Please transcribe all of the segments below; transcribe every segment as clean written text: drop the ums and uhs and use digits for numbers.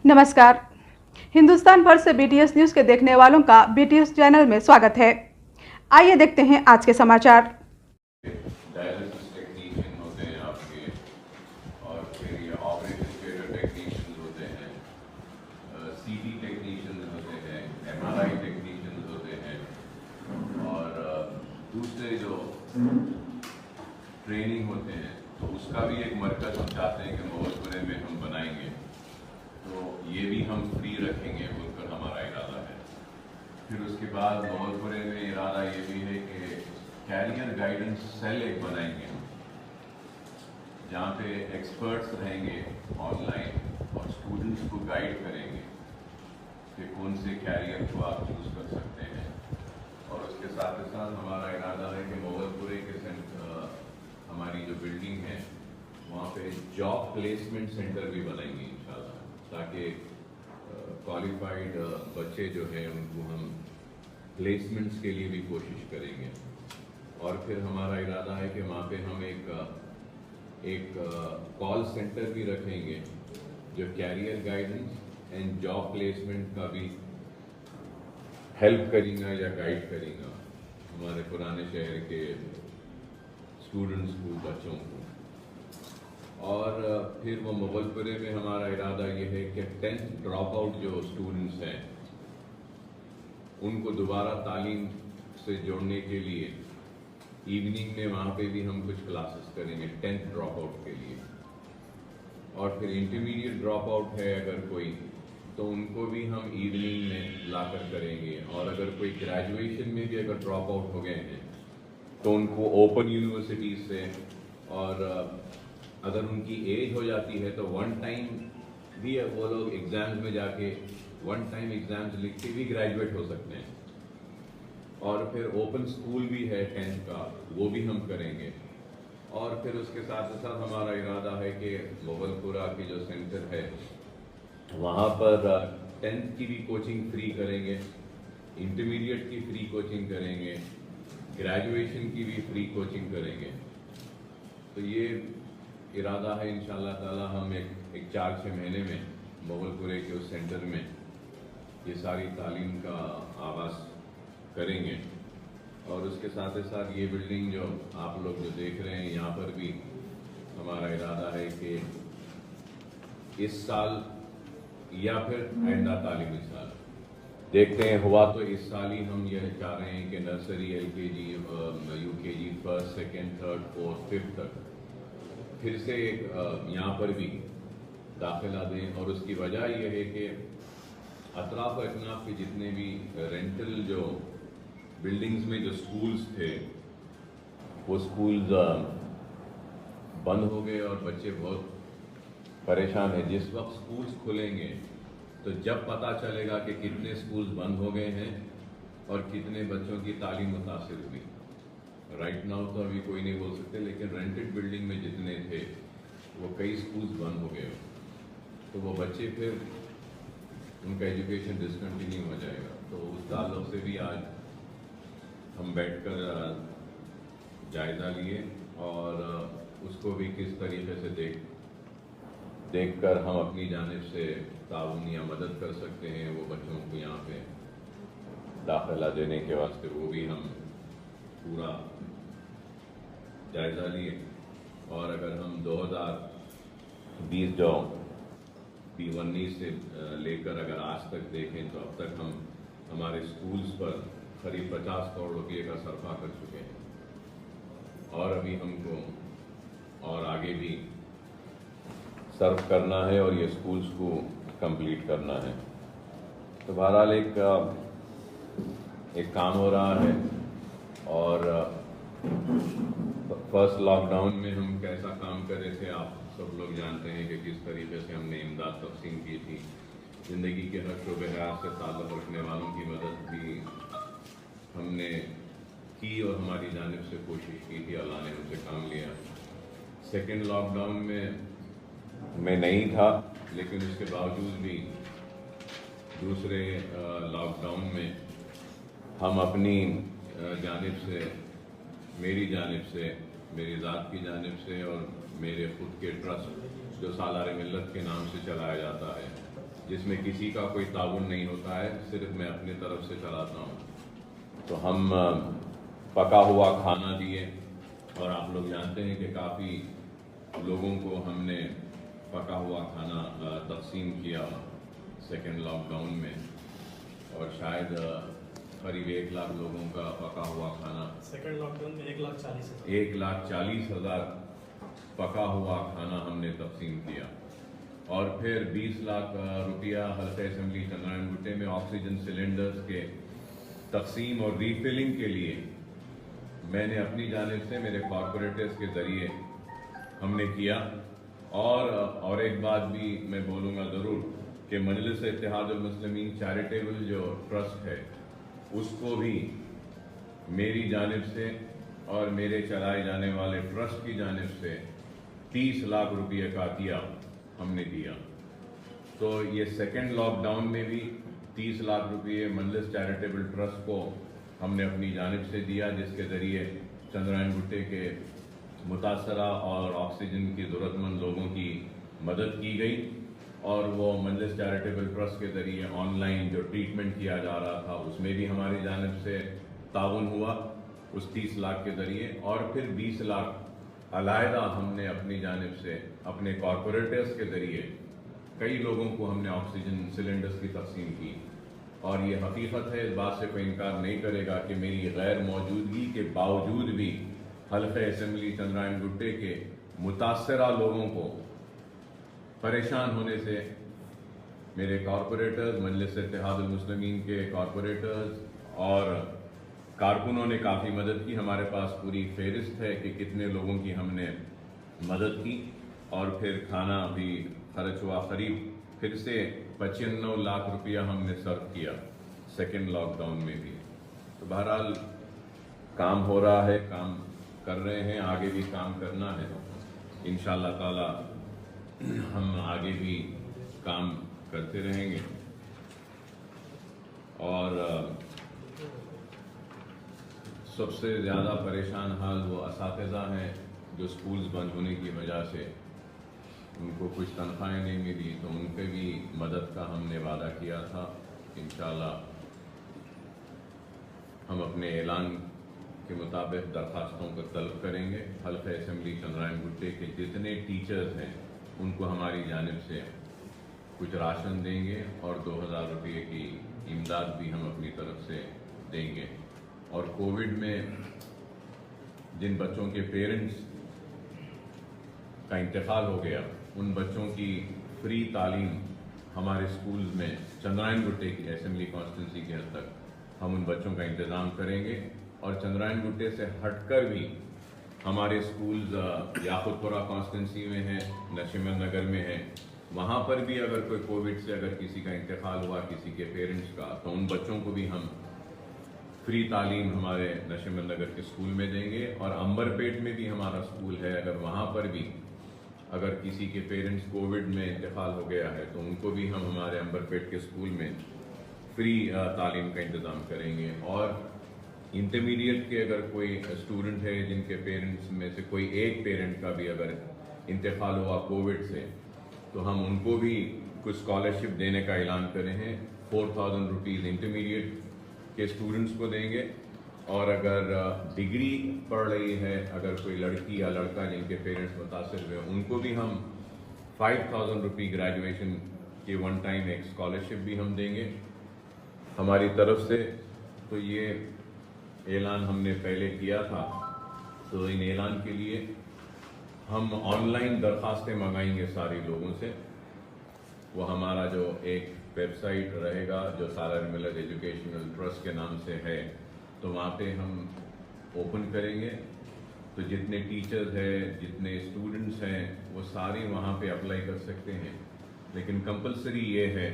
नमस्कार। हिंदुस्तान भर से बीटीएस न्यूज के देखने वालों का बीटीएस चैनल में स्वागत है। आइए देखते हैं आज के समाचार। डायलिसिस टेक्नीशियन होते हैं आपके, और फिर ये ऑपरेशन थिएटर टेक्नीशियन होते हैं, सीटी टेक्नीशियन होते हैं, एमआरआई टेक्नीशियन होते हैं, और दूसरे जो ट्रेनिंग होते हैं, तो उसका भी एक मरकज़ हम चाहते हैं कि मोहल्ले में हम बनाएंगे, तो ये भी हम फ्री रखेंगे बोलकर हमारा इरादा है। फिर उसके बाद मोहल्ले में इरादा ये भी है कि कैरियर गाइडेंस सेल एक बनाएंगे हम, जहाँ पे एक्सपर्ट्स रहेंगे ऑनलाइन और स्टूडेंट्स को गाइड करेंगे कि कौन से कैरियर को आप चूज़ कर सकते हैं। और उसके साथ ही साथ हमारा इरादा है कि मोहल्ले के हमारी जो बिल्डिंग है वहाँ पे जॉब प्लेसमेंट सेंटर भी बनाएंगे इंशाल्लाह, ताकि क्वालिफाइड बच्चे जो हैं उनको हम प्लेसमेंट्स के लिए भी कोशिश करेंगे। और फिर हमारा इरादा है कि वहाँ पे हम एक कॉल सेंटर भी रखेंगे जो career guidance and job placement का भी हेल्प करेगा या गाइड करेगा हमारे पुराने शहर के स्टूडेंट्स को, बच्चों को। और फिर वो मुगलपुरे में हमारा इरादा ये है कि 10th ड्रॉप आउट जो स्टूडेंट्स हैं उनको दोबारा तालीम से जोड़ने के लिए इवनिंग में वहाँ पे भी हम कुछ क्लासेस करेंगे 10th ड्रॉप आउट के लिए। और फिर इंटरमीडिएट ड्रॉप आउट है अगर कोई, तो उनको भी हम इवनिंग में लाकर करेंगे। और अगर कोई ग्रेजुएशन में भी अगर ड्रॉप आउट हो गए हैं तो उनको ओपन यूनिवर्सिटीज से, और अगर उनकी एज हो जाती है तो वन टाइम भी वो लोग एग्जाम्स में जाके वन टाइम एग्जाम्स लिख के भी ग्रेजुएट हो सकते हैं। और फिर ओपन स्कूल भी है 10th का, वो भी हम करेंगे। और फिर उसके साथ साथ हमारा इरादा है कि मोगलपुरा की जो सेंटर है वहाँ पर 10th की भी कोचिंग फ्री करेंगे, इंटरमीडिएट की फ्री कोचिंग करेंगे, ग्रेजुएशन की भी फ्री कोचिंग करेंगे। तो ये इरादा है इंशाअल्लाह ताला हम एक 4-6 महीने में मोगलपुरे के उस सेंटर में ये सारी तालीम का आगाज़ करेंगे। और उसके साथ ही साथ ये बिल्डिंग जो आप लोग जो देख रहे हैं यहाँ पर भी हमारा इरादा है कि इस साल या फिर आइंदा तालीमी साल देखते हैं, हुआ तो इस साल ही हम यह चाह रहे हैं कि nursery, LKG, UKG, 1st, 2nd, 3rd, 4th, 5th तक फिर से यहाँ पर भी दाखिला दें। और उसकी वजह यह है कि अतराफ और अकनाफ के जितने भी रेंटल जो बिल्डिंग्स में जो स्कूल्स थे वो स्कूल्स बंद हो गए और बच्चे बहुत परेशान हैं। जिस वक्त स्कूल्स खुलेंगे तो जब पता चलेगा कि कितने स्कूल्स बंद हो गए हैं और कितने बच्चों की तालीम मुतासिर हुई। राइट नाउ तो अभी कोई नहीं बोल सकते, लेकिन रेंटेड बिल्डिंग में जितने थे वो कई स्कूल्स बंद हो गए, तो वो बच्चे फिर उनका एजुकेशन डिसकंटिन्यू हो जाएगा। तो उस ताल्लुक से भी आज हम बैठकर जायज़ा लिए और उसको भी किस तरीके से देखकर हम अपनी जानिब से ताउन या मदद कर सकते हैं वो बच्चों को यहाँ पे दाखिला देने के वास्ते, वो भी हम पूरा जायज़ा लिए। और अगर हम 2020 जो P19 से लेकर अगर आज तक देखें तो अब तक हम हमारे स्कूल्स पर करीब 50 करोड़ रुपये का सरफा कर चुके हैं, और अभी हमको और आगे भी सर्व करना है और ये स्कूल्स को कंप्लीट करना है। तो बहरहाल एक काम हो रहा है। और फर्स्ट लॉकडाउन में हम कैसा काम कर रहे थे आप सब लोग जानते हैं कि किस तरीके से हमने इमदाद तक़सीम की थी। ज़िंदगी के हर शोबे हयात से ताल्लुक़ रखने वालों की मदद भी हमने की और हमारी जानिब से कोशिश की थी, अल्लाह ने हमसे काम लिया। सेकेंड लॉकडाउन में मैं नहीं था, लेकिन उसके बावजूद भी दूसरे लॉकडाउन में हम अपनी जानिब से, मेरी जानिब से, मेरी ज़ात की जानिब से और मेरे खुद के ट्रस्ट जो सालार मिल्लत के नाम से चलाया जाता है, जिसमें किसी का कोई ताउन नहीं होता है, सिर्फ मैं अपनी तरफ से चलाता हूँ। तो हम पका हुआ खाना दिए और आप लोग जानते हैं कि काफ़ी लोगों को हमने पका हुआ खाना तकसीम किया सेकेंड लॉकडाउन में, और शायद करीब 1 लाख लोगों का पका हुआ खाना, सेकेंड लॉकडाउन में 1,40,000 1,40,000 पका हुआ खाना हमने तकसीम किया। और फिर 20 लाख रुपया हल्के असेंबली चंद्रायन गुट्टे में ऑक्सीजन सिलेंडर्स के तकसीम और रीफिलिंग के लिए मैंने अपनी जानिब से मेरे कॉरपोरेटर्स के ज़रिए हमने किया। और एक बात भी मैं बोलूँगा ज़रूर कि मजलिस इत्तेहादुल मुस्लिमीन चैरिटेबल जो ट्रस्ट है, उसको भी मेरी जानिब से और मेरे चलाए जाने वाले ट्रस्ट की जानिब से 30 लाख रुपये का अतिया हमने दिया। तो ये सेकेंड लॉकडाउन में भी 30 लाख रुपये मजलिस चैरिटेबल ट्रस्ट को हमने अपनी जानिब से दिया, जिसके ज़रिए चंद्रायन गुट्टे के मुतासरा और ऑक्सीजन की ज़रूरतमंद लोगों की मदद की गई। और वो मजलिस चैरिटेबल ट्रस्ट के ज़रिए ऑनलाइन जो ट्रीटमेंट किया जा रहा था, उसमें भी हमारी जानिब से ताउन हुआ उस 30 लाख के ज़रिए। और फिर 20 लाख अलहदा हमने अपनी जानिब से अपने कॉरपोरेटर्स के ज़रिए कई लोगों को हमने ऑक्सीजन सिलेंडर्स की तकसीम की। और ये हकीकत है, इस बात से कोई इनकार नहीं करेगा कि मेरी गैर मौजूदगी के बावजूद भी हल्के असेंबली चंद्रायन गुट्टे के मुतासरा लोगों को परेशान होने से मेरे कॉरपोरेटर्स, मजलिस इत्तेहादुल मुस्लिमीन के कॉरपोरेटर्स और कारकुनों ने काफ़ी मदद की। हमारे पास पूरी फहरिस्त है कि कितने लोगों की हमने मदद की। और फिर खाना भी खर्च हुआ, करीब फिर से 95 लाख रुपया हमने सर्व किया सेकेंड लॉकडाउन में भी। तो बहरहाल काम हो रहा है, काम कर रहे हैं, आगे भी काम करना है। इंशाअल्लाह ताला हम आगे भी काम करते रहेंगे। और सबसे ज़्यादा परेशान हाल वो असातिज़ा हैं जो स्कूल्स बंद होने की वजह से उनको कुछ तनख्वाहें नहीं मिली, तो उनके भी मदद का हमने वादा किया था। इंशाअल्लाह हम अपने ऐलान के मुताबिक दरख्वास्तों को तलब करेंगे। हल्के असेंबली चंद्रायन गुट्टे के जितने टीचर्स हैं उनको हमारी जानिब से कुछ राशन देंगे और 2000 रुपये की इमदाद भी हम अपनी तरफ से देंगे। और कोविड में जिन बच्चों के पेरेंट्स का इंतकाल हो गया, उन बच्चों की फ्री तालीम हमारे स्कूल्स में चंद्रायन गुट्टे की असेंबली कॉन्स्टिट्यूंसी के हद तक हम उन बच्चों का इंतज़ाम करेंगे। और चंद्रायन गुट्टे से हटकर भी हमारे स्कूल्स याकुतपुरा कॉन्स्टिट्यूंसी में हैं, नशीमत नगर में हैं, वहाँ पर भी अगर कोई कोविड से अगर किसी का इंतकाल हुआ किसी के पेरेंट्स का, तो उन बच्चों को भी हम फ्री तालीम हमारे नशीमत नगर के स्कूल में देंगे। और अंबरपेट में भी हमारा स्कूल है, अगर वहाँ पर भी अगर किसी के पेरेंट्स कोविड में इंतकाल हो गया है तो उनको भी हम हमारे अंबरपेट के स्कूल में फ्री तालीम का इंतज़ाम करेंगे। और इंटरमीडिएट के अगर कोई स्टूडेंट है जिनके पेरेंट्स में से कोई एक पेरेंट का भी अगर इंतकाल हुआ कोविड से, तो हम उनको भी कुछ स्कॉलरशिप देने का ऐलान करे हैं। 4000 रुपीज़ इंटरमीडिएट के स्टूडेंट्स को देंगे। और अगर डिग्री पढ़ रही है अगर कोई लड़की या लड़का जिनके पेरेंट्स मुतासिर हुए, उनको भी हम 5000 रुपये ग्रेजुएशन की वन टाइम एक स्कॉलरशिप भी हम देंगे हमारी तरफ से। तो ये ऐलान हमने पहले किया था, तो इन ऐलान के लिए हम ऑनलाइन दरख्वास्तें मंगाएंगे सारे लोगों से। वो हमारा जो एक वेबसाइट रहेगा जो सालार मिलत एजुकेशनल ट्रस्ट के नाम से है, तो वहाँ पे हम ओपन करेंगे। तो जितने टीचर्स हैं, जितने स्टूडेंट्स हैं, वो सारे वहाँ पे अप्लाई कर सकते हैं। लेकिन कंपलसरी ये है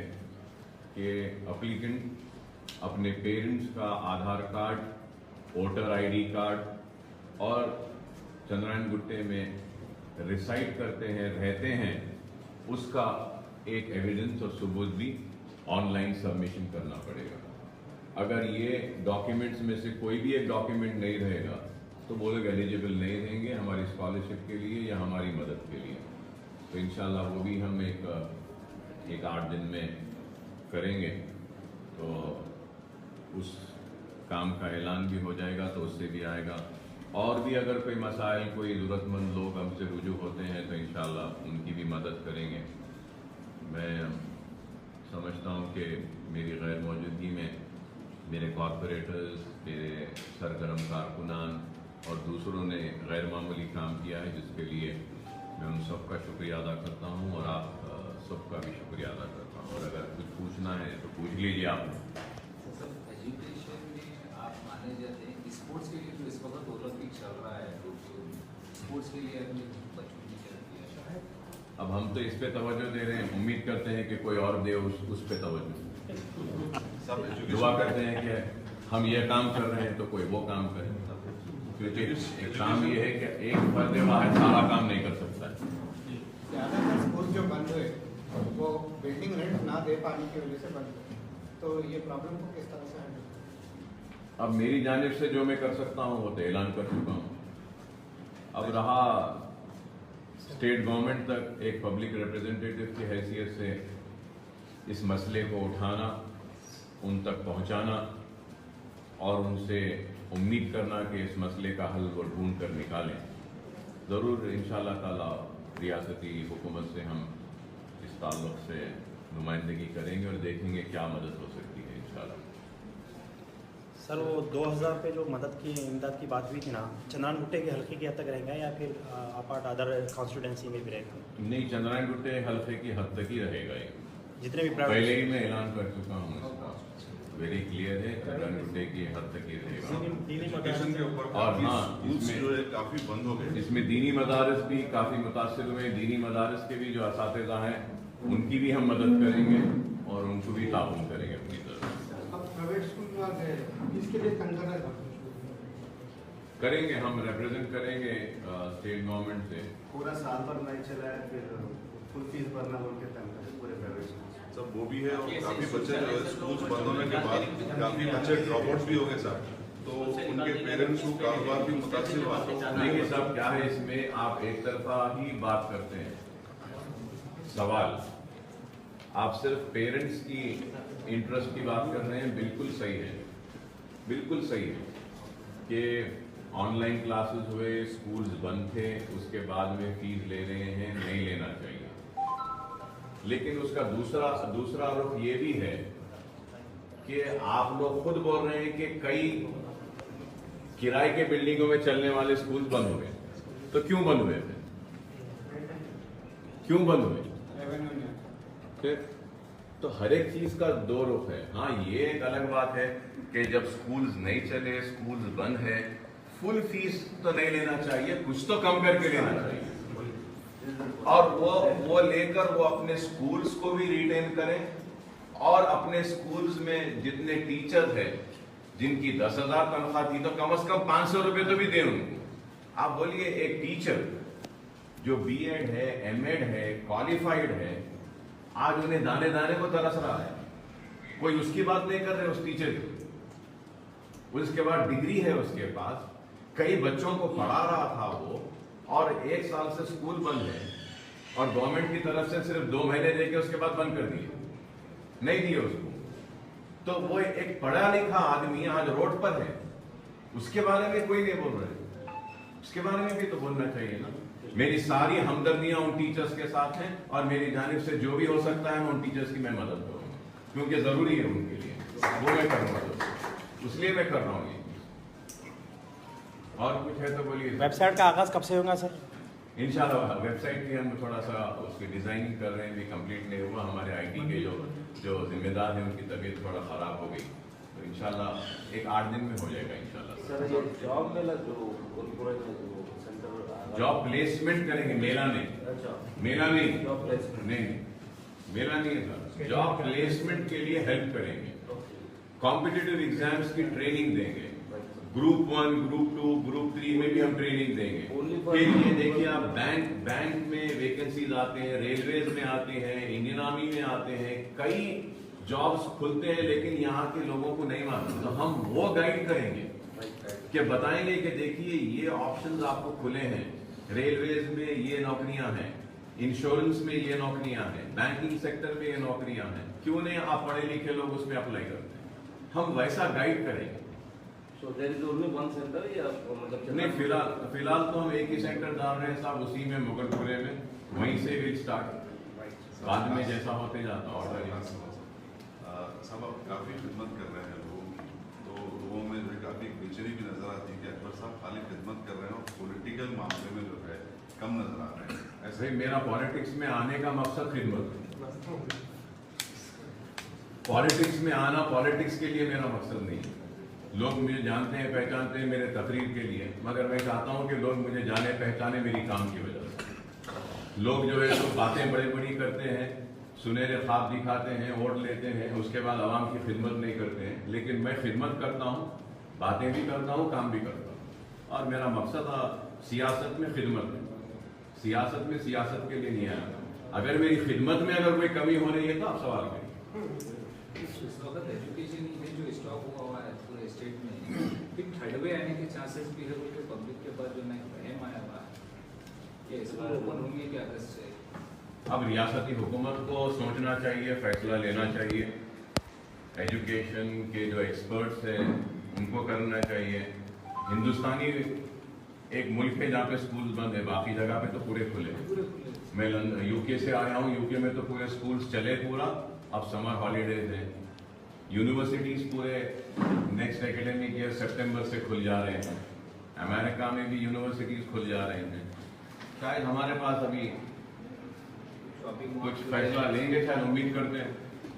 कि अप्लीकेंट अपने पेरेंट्स का आधार कार्ड, वोटर आईडी कार्ड और चंद्रायन गुट्टे में रिसाइड करते हैं, रहते हैं, उसका एक एविडेंस और सबूत भी ऑनलाइन सबमिशन करना पड़ेगा। अगर ये डॉक्यूमेंट्स में से कोई भी एक डॉक्यूमेंट नहीं रहेगा तो वो लोग एलिजिबल नहीं रहेंगे हमारी स्कॉलरशिप के लिए या हमारी मदद के लिए। तो इंशाल्लाह वो भी हम एक एक 8 दिन में करेंगे तो उस काम का ऐलान भी हो जाएगा, तो उससे भी आएगा। और भी अगर कोई मसाइल, कोई ज़रूरतमंद लोग हमसे रुजू होते हैं तो इंशाअल्लाह उनकी भी मदद करेंगे। मैं समझता हूँ कि मेरी गैर मौजूदगी में मेरे कॉरपोरेटर्स, मेरे सरगर्म कारकुनान और दूसरों ने गैर मामूली काम किया है, जिसके लिए मैं उन सब का शुक्रिया अदा करता हूँ और आप सबका भी शुक्रिया अदा करता हूँ। और अगर कुछ पूछना है तो पूछ लीजिए आप। सर, एजुकेशन में आप माने जाते हैं, स्पोर्ट्स के लिए तो इस वक्त ओलंपिक चल रहा है, तो स्पोर्ट्स के लिए अपने बच्चों की क्या है? अब हम तो इस पे तवज्जो दे रहे हैं, उम्मीद करते हैं कि कोई और दे उस पे तवज्जो। दुआ करते हैं कि हम ये काम कर रहे हैं तो कोई वो काम करे, क्योंकि एक काम ये है कि एक फर्द वाहिद सारा काम नहीं कर सकता है। ज़्यादातर स्कूल जो बंद हुए वो बिल्डिंग रेंट ना दे पाने की वजह से बंद हुए, तो ये प्रॉब्लम को किस तरह से हैंडल? अब मेरी जानिब से जो मैं कर सकता हूँ वो तो ऐलान कर चुका हूँ। अब रहा स्टेट गवर्नमेंट तक एक पब्लिक रिप्रेजेंटेटिव की हैसियत से इस मसले को उठाना, उन तक पहुँचाना और उनसे उम्मीद करना कि इस मसले का हल वो ढूंढ कर निकालें। ज़रूर इंशाअल्लाह ताला रियासती हुकूमत से हम इस ताल्लुक़ से नुमाइंदगी करेंगे और देखेंगे क्या मदद हो सकती है इंशाअल्लाह। सर, वो 2000 पे जो मदद की, इमदाद की बात हुई थी ना, चंद्रायन गुट्टे के हल्के की हद तक रहेगा या फिर अपार्ट अदर कॉन्स्टिट्यूंसी में भी रहेगा? नहीं, चंद्रायन गुट्टे हल्के की हद तक ही रहेगा ये। जितने भी पहले ही मैं ऐलान कर चुका हूँ, इसका वेरी क्लियर है, चंद्रायन गुट्टे की हद तक ही रहेगा। एजुकेशन के ऊपर और हाँ, स्कूल्स जो है काफी बंद हो गए। इसमें दीनी मदारस भी काफ़ी मुतासिर हुए। दीनी मदारस के भी जो असातिज़ा हैं उनकी भी हम मदद करेंगे और उनको भी ताउन करेंगे अपनी तरफ। अब प्राइवेट स्कूल में गए, इसके लिए कंसर्न है करेंगे, हम रिप्रेजेंट करेंगे स्टेट गवर्नमेंट से। पूरा साल भर नहीं चला है, फिर फुल फीस भरना बोल के तंग करे पूरे प्राइवेट स्कूल। सब वो भी है और काफी बच्चे जो है स्कूल बंद होने के बाद काफी बच्चे ड्रॉप आउट भी हो गए सर, तो उनके पेरेंट्स को कारोबार भी मुतासिर हुआ। देखिए साहब, क्या है इसमें, आप एक तरफा ही बात करते हैं। सवाल आप सिर्फ पेरेंट्स की इंटरेस्ट की बात कर रहे हैं, बिल्कुल सही है, बिल्कुल सही है कि ऑनलाइन क्लासेस हुए, स्कूल्स बंद थे, उसके बाद में फीस ले रहे हैं, नहीं लेना चाहिए। लेकिन उसका दूसरा रुख ये भी है कि आप लोग खुद बोल रहे हैं कि कई किराए के बिल्डिंगों में चलने वाले स्कूल बंद हुए, तो क्यों बंद हुए फिर? क्यों बंद हुए? तो हर एक चीज का दो रुख है। हाँ, ये एक अलग बात है कि जब स्कूल्स नहीं चले, स्कूल्स बंद है, फुल फीस तो नहीं लेना चाहिए, कुछ तो कम करके लेना चाहिए और वो लेकर वो अपने स्कूल्स को भी रिटेन करें और अपने स्कूल्स में जितने टीचर हैं जिनकी 10,000 तनख्वाह थी तो कम से कम 500 रुपए तो भी दें उनको। आप बोलिए, एक टीचर जो बीएड है, एमएड है, क्वालिफाइड है, आज उन्हें दाने दाने को तरस रहा है, कोई उसकी बात नहीं कर रहे उस टीचर की। उसके बाद डिग्री है उसके पास, कई बच्चों को पढ़ा रहा था वो, और 1 साल से स्कूल बंद है और गवर्नमेंट की तरफ से सिर्फ 2 महीने देके उसके बाद बंद कर दिए, नहीं दिए उसको। तो वो एक पढ़ा लिखा आदमी आज रोड पर है, उसके बारे में कोई नहीं बोल रहे, उसके बारे में भी तो बोलना चाहिए ना। मेरी सारी हमदर्दियां उन टीचर्स के साथ हैं और मेरी जानिब से जो भी हो सकता है मैं उन टीचर्स की मैं मदद करूंगा, क्योंकि जरूरी है उनके लिए, वो मैं करूंगा, इसलिए मैं कर रहा हूँ। और कुछ है तो बोलिए। वेबसाइट का आगाज कब से होगा सर? इंशाल्लाह वेबसाइट की हम थोड़ा सा उसकी डिजाइनिंग कर रहे हैं, भी कंप्लीट नहीं हुआ। हमारे आईटी के जो जिम्मेदार हैं उनकी तबीयत थोड़ा ख़राब हो गई, तो इंशाल्लाह एक 8 दिन में हो जाएगा इंशाल्लाह। सर, ये जॉब मेला जो सेंटर जॉब प्लेसमेंट करेंगे, मेला नहीं, अच्छा मेला नहीं, जॉब प्लेसमेंट नहीं, मेला नहीं है सर। जॉब प्लेसमेंट के लिए हेल्प करेंगे, कॉम्पिटिटिव एग्जाम्स की ट्रेनिंग देंगे, ग्रुप 1, ग्रुप 2, ग्रुप 3 में भी हम ट्रेनिंग देंगे। फिर ये देखिए आप, बैंक में वैकेंसीज आते हैं, रेलवेज में आते हैं, इंडियन आर्मी में आते हैं, कई जॉब्स खुलते हैं, लेकिन यहाँ के लोगों को नहीं मालूम, तो हम वो गाइड करेंगे कि बताएंगे कि देखिए ये ऑप्शंस आपको खुले हैं, रेलवेज में ये नौकरियां हैं, इंश्योरेंस में ये नौकरियां हैं, बैंकिंग सेक्टर में ये नौकरियां हैं, क्यों नहीं आप पढ़े लिखे लोग उसमें अप्लाई करते हैं? हम वैसा गाइड करेंगे। So there is only one center या मतलब नहीं, फिलहाल तो हम एक ही सेंटर डाल रहे हैं साहब, उसी में मुगलपुरे में, वहीं से विल स्टार्ट, बाद में जैसा होते जाता ऑर्डर। सब आप काफ़ी खिदमत कर रहे हैं लोगों की, तो लोगों में जो काफ़ी बेचैनी भी नजर आती है कि अकबर साहब खाली खिदमत कर रहे हैं और पॉलिटिकल मामले में जो है कम नजर आ रहे हैं। ऐसे ही मेरा पॉलिटिक्स में आने का मकसद खिदमत है। पॉलिटिक्स में आना पॉलिटिक्स के लिए मेरा मकसद नहीं है। लोग मुझे जानते हैं, पहचानते हैं मेरे तकरीर के लिए, मगर मैं चाहता हूं कि लोग मुझे जाने पहचाने मेरी काम की वजह से। लोग जो है तो बातें बड़ी बड़ी करते हैं, सुनहरे ख्वाब दिखाते हैं, वोट लेते हैं, उसके बाद आवाम की खिदमत नहीं करते हैं। लेकिन मैं खिदमत करता हूं, बातें भी करता हूं, काम भी करता हूं, और मेरा मकसद सियासत में खिदमत है। सियासत में सियासत के लिए नहीं आया। अगर मेरी खिदमत में अगर कोई कमी हो रही है तो आप सवाल करिए। इस वक्त एजुकेशन में जो स्टॉक हुआ है पूरे स्टेट में, फिर थर्ड वे आने के चांसेस भी है, बोल के पब्लिक के पास जो वहम आया हुआ है कि स्कूल ओपन होंगे कि अगस्त से। अब रियासती हुकूमत को सोचना चाहिए, फैसला लेना चाहिए। एजुकेशन के जो एक्सपर्ट्स हैं उनको करना चाहिए। हिंदुस्तानी एक मुल्क है जहाँ पे स्कूल बंद है, बाकी जगह पे तो पूरे खुले हैं। मैं यूके से आया हूँ, यूके में तो पूरे स्कूल्स चले पूरा, अब समर हॉलीडेज हैं। यूनिवर्सिटीज पूरे नेक्स्ट एकेडमिक ईयर सितंबर से खुल जा रहे हैं। अमेरिका में भी यूनिवर्सिटीज खुल जा रहे हैं। शायद हमारे पास अभी कुछ फैसला लेंगे, शायद उम्मीद करते हैं।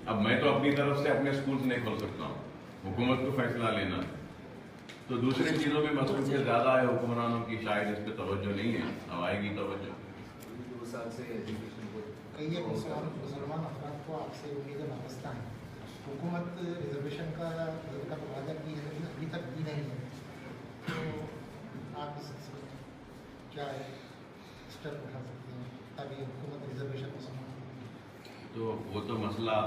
अब मैं तो अपनी तरफ से अपने स्कूल्स नहीं खोल सकता हूँ, हुकूमत को फैसला लेना है। तो दूसरी चीज़ों में मसरूफियत ज़्यादा है हुक्मरानों की, शायद इस पर तवज्जो नहीं है, अब आएगी तवज्जो। 2 साल से एजुकेशन को कई मुसलमान अफराद को आपसे उम्मीदें वाबस्ता हैं। हुकूमत रिजर्वेशन का वादा की है लेकिन अभी तक भी नहीं है, तो आप इस क्या स्टेप उठा सकते हैं ताकि हुकूमत रिजर्वेशन को संभाले? तो वो तो मसला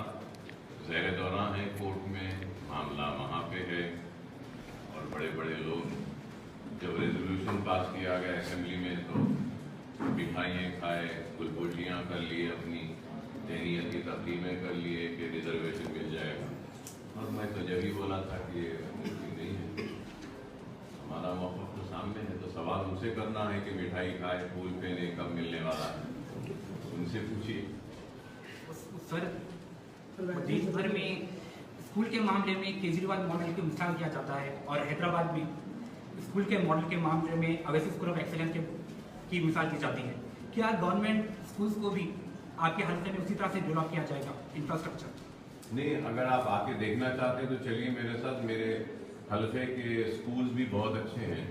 ज़ेर दौरान है, कोर्ट में मामला वहाँ पे है, और बड़े बड़े लोग, जब रेजोल्यूशन पास किया गया असेंबली में तो मिठाइयाँ खाए, गुलगोशियाँ कर लिए, अपनी तहनीत की तकरीमें कर लिए कि रिजर्वेशन मिल जाएगा। और मैं तो जब ही बोला था कि ये मुमकिन नहीं है, हमारा मौक़िफ़ तो सामने है। तो सवाल उनसे करना है कि मिठाई खाए, फूल पहने, कब मिलने वाला है, उनसे पूछिए। सर, देश भर में स्कूल के मामले में केजरीवाल मॉडल की मिसाल किया जाता है, और हैदराबाद में स्कूल के मॉडल के मामले में अवेसी स्कूल ऑफ एक्सेलेंस की मिसाल की जाती है। क्या गवर्नमेंट स्कूल्स को भी आपके हल्के में उसी तरह से डेवलप किया जाएगा इंफ्रास्ट्रक्चर? नहीं, अगर आप आके देखना चाहते हैं तो चलिए मेरे साथ। मेरे हल्के के स्कूल्स भी बहुत अच्छे हैं।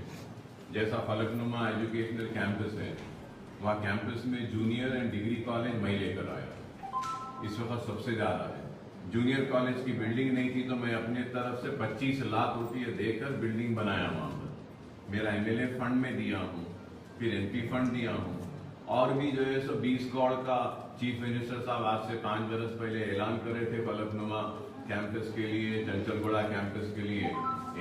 जैसा फलकनुमा एजुकेशनल कैंपस है, वहाँ कैंपस में जूनियर एंड डिग्री कॉलेज मैं लेकर आया, इस वक्त सबसे ज़्यादा है। जूनियर कॉलेज की बिल्डिंग नहीं थी तो मैं अपने तरफ से 25 लाख रुपये देकर बिल्डिंग बनाया वहाँ पर। मेरा MLA फंड में दिया हूँ, फिर MP फंड दिया हूँ, और भी जो है 20 करोड़ का चीफ मिनिस्टर साहब आज से 5 बरस पहले ऐलान करे थे फलकनुमा कैंपस के लिए, चंचलगुड़ा कैंपस के लिए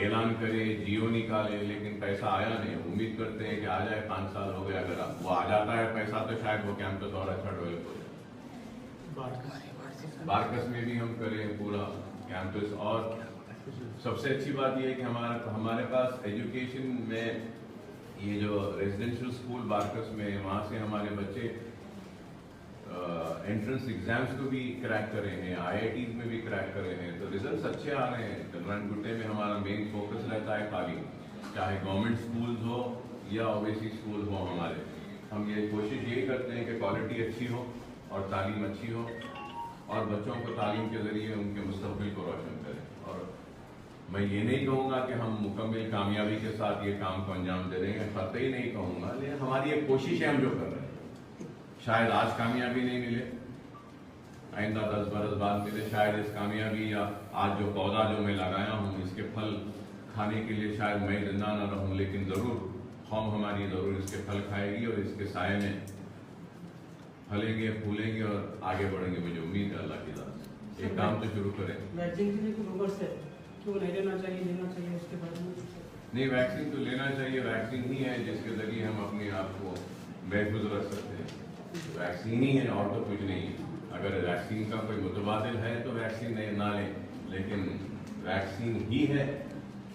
ऐलान करे, जियो निकाले, लेकिन पैसा आया नहीं। उम्मीद करते हैं कि आ जाए, 5 साल हो गए। अगर वो आ जाता है पैसा तो शायद वो कैंपस और अच्छा डेवलप हो जाए। बारकस में भी हम करें पूरा कैंपस। और सबसे अच्छी बात यह है कि हमारे पास एजुकेशन में ये जो रेजिडेंशियल स्कूल बारकस में, वहाँ से हमारे बच्चे एंट्रेंस एग्जाम्स को भी क्रैक कर रहे हैं, IITs में भी क्रैक कर रहे हैं, तो रिजल्ट्स अच्छे आ रहे हैं। कलरनगुट्टे में हमारा मेन फोकस रहता है खाली, चाहे गवर्नमेंट स्कूल्स हो या ओवैसी स्कूल हो हमारे। हम ये कोशिश यही करते हैं कि क्वालिटी अच्छी हो और तालीम अच्छी हो, और बच्चों को तालीम के ज़रिए उनके मुस्तक़बिल को रोशन करें। और मैं ये नहीं कहूँगा कि हम मुकम्मल कामयाबी के साथ ये काम को अंजाम दे देंगे, कतई नहीं कहूँगा, लेकिन हमारी एक कोशिश है हम जो कर रहे हैं। शायद आज कामयाबी नहीं मिले, आइंदा 10 बरस बाद मिले, शायद इस कामयाबी या आज जो पौधा जो मैं लगाया हूँ इसके फल खाने के लिए शायद मैं जिंदा न रहूँ, लेकिन ज़रूर कौम हमारी ज़रूर इसके फल खाएगी और इसके साए में फलेंगे, फूलेंगे और आगे बढ़ेंगे। मुझे उम्मीद है अल्लाह की ज़ात से। एक काम तो शुरू करें। वैक्सीन के लिए कोई रूमर्स है कि वो नहीं लेना चाहिए, लेना चाहिए, उसके बारे में? नहीं, वैक्सीन तो लेना चाहिए। वैक्सीन ही है जिसके ज़रिए हम अपने आप को महफूज रख सकते हैं। वैक्सीन ही है और तो कुछ नहीं है। अगर वैक्सीन का कोई मुतबादिल है तो वैक्सीन ना लें, लेकिन वैक्सीन ही है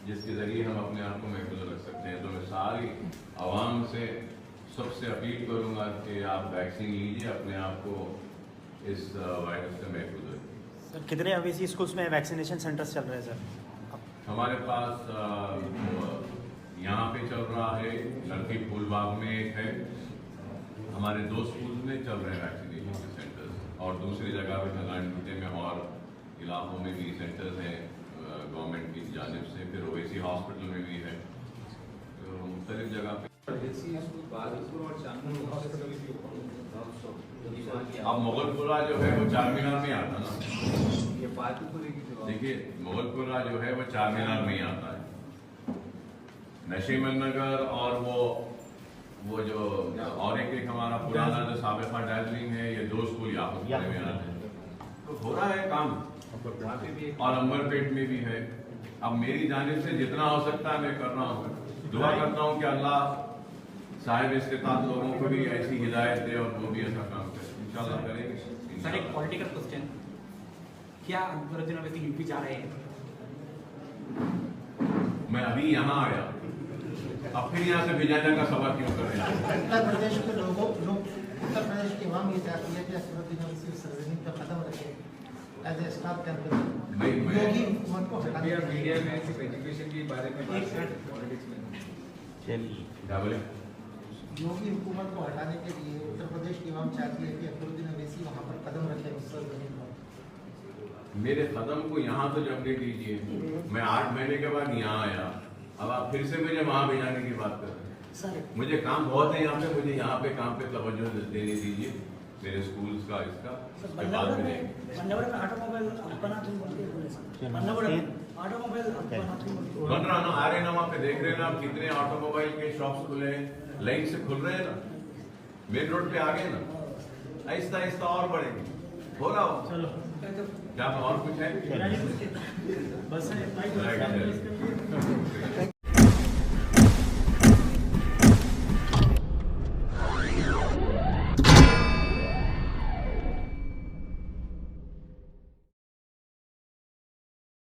जिसके ज़रिए हम अपने आप को महफूज रख सकते हैं। तो मैं सारी आवाम से सबसे अपील करूँगा कि आप वैक्सीन लीजिए, अपने आप को इस वायरस से महफूज रखें। सर कितने अवेसी स्कूल्स में वैक्सीनेशन सेंटर्स चल रहे हैं सर? हमारे पास यहाँ पे चल रहा है, लड़की फूलबाग में एक है, हमारे 2 स्कूल में चल रहे हैं वैक्सीनेशन के सेंटर्स, और दूसरी जगह पे नारायणपुटे में और इलाकों में भी सेंटर्स हैं गवर्नमेंट की जानिब से, फिर ओवैसी हॉस्पिटल में भी है, तो मुख्तलिफ जगह पे। अब मुगलपुरा जो है वो चारमीनार में आता ना, देखिए मुगलपुरा जो है वो चारमीनार में ही आता है। नशीमन नगर और वो जो और एक हमारा पुराना जो साबिका डार्जिलिंग है, ये 2 स्कूल याकुतपुरे में आते हैं, तो हो रहा है काम, और अंबरपेट में भी है। अब मेरी जानिब से जितना हो सकता है मैं कर रहा हूँ, दुआ करता हूँ कि अल्लाह साहिब इस्तिताअत लोगों को भी ऐसी हिदायत दे और वो भी ऐसा काम करे, इंशाल्लाह करेंगे। सर एक पॉलिटिकल क्वेश्चन, क्या अकबरुद्दीन अवैसी यूपी जा रहे हैं? मैं अभी यहाँ आया, अब फिर यहाँ से भिजाने का सवाल क्यों कर रहे हैं? उत्तर प्रदेश के उत्तर प्रदेश के अवाम ये चाहती है कि अकबरुद्दीन अवैसी सरजमीन पर कदम रखे एज ए स्टाफ कैंपेन। योगी हुकूमत को हटाने के लिए मीडिया में सिर्फ एजुकेशन के बारे में बात करें, पॉलिटिक्स में नहीं। क्या बोले? योगी हुकूमत को हटाने के लिए उत्तर प्रदेश की अवाम चाहती है कि अकबरुद्दीन अवैसी वहाँ पर कदम रखे उस सरजमीन पर। मेरे कदम को यहाँ तो जमने दीजिए, मैं 8 महीने के बाद यहाँ आया, अब आप फिर से मुझे वहाँ भेजाने की बात कर रहे हैं। मुझे काम बहुत है यहाँ पे, मुझे यहाँ पे काम पे तवज्जो देने दीजिए, मेरे स्कूल्स का इसका बाद में बन रहा ना, आ रहे ना, वहाँ पे देख रहे हैं ना आप कितने ऑटोमोबाइल के शॉप्स खुले हैं, लाइन से खुल रहे हैं ना, मेन रोड पे आ गए ना, आहिस्ता आहिस्ता और बढ़ेंगे, हो रहा हो। चलो क्या और कुछ है? बस